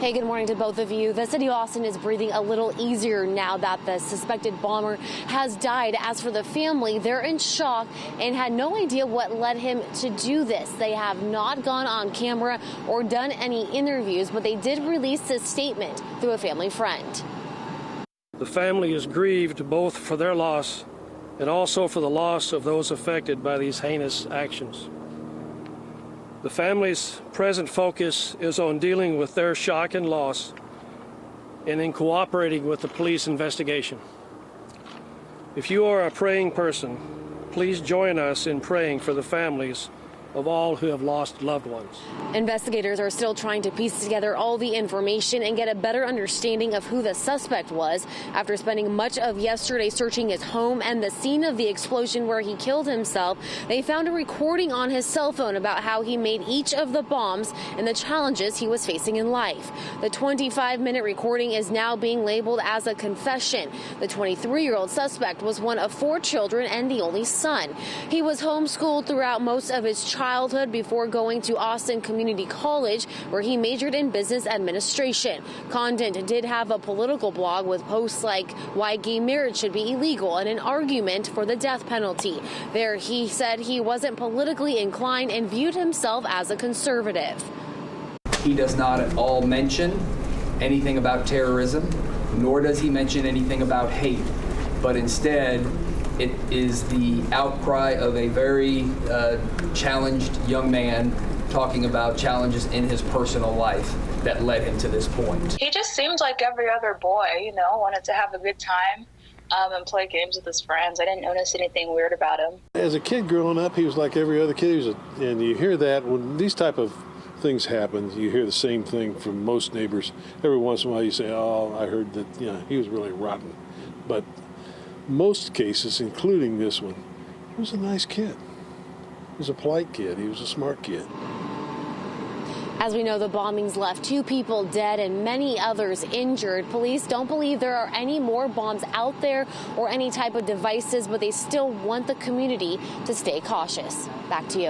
Hey, good morning to both of you. The city of Austin is breathing a little easier now that the suspected bomber has died. As for the family, they're in shock and had no idea what led him to do this. They have not gone on camera or done any interviews, but they did release this statement through a family friend. The family is grieved both for their loss and also for the loss of those affected by these heinous actions. The family's present focus is on dealing with their shock and loss and in cooperating with the police investigation. If you are a praying person, please join us in praying for the families of all who have lost loved ones. Investigators are still trying to piece together all the information and get a better understanding of who the suspect was. After spending much of yesterday searching his home and the scene of the explosion where he killed himself, they found a recording on his cell phone about how he made each of the bombs and the challenges he was facing in life. The 25-minute recording is now being labeled as a confession. The 23-year-old suspect was one of 4 children and the only son. He was homeschooled throughout most of his childhood before going to Austin Community College, where he majored in business administration. Condon did have a political blog with posts like why gay marriage should be illegal and an argument for the death penalty. There he said he wasn't politically inclined and viewed himself as a conservative. He does not at all mention anything about terrorism, nor does he mention anything about hate, but instead it is the outcry of a very challenged young man talking about challenges in his personal life that led him to this point. He just seemed like every other boy, wanted to have a good time and play games with his friends. I didn't notice anything weird about him. As a kid growing up, he was like every other kid. And you hear that when these type of things happen, you hear the same thing from most neighbors. Every once in a while you say, oh, I heard that he was really rotten. But most cases, including this one, he was a nice kid. He was a polite kid. He was a smart kid. As we know, the bombings left 2 people dead and many others injured. Police don't believe there are any more bombs out there or any type of devices, but they still want the community to stay cautious. Back to you.